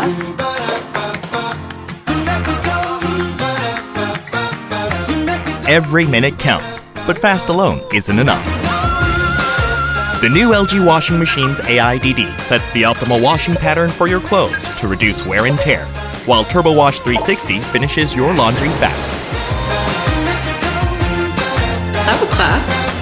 fast. Every minute counts, but fast alone isn't enough. The new LG washing machine's AIDD sets the optimal washing pattern for your clothes to reduce wear and tear, while TurboWash360 finishes your laundry fast. That was fast.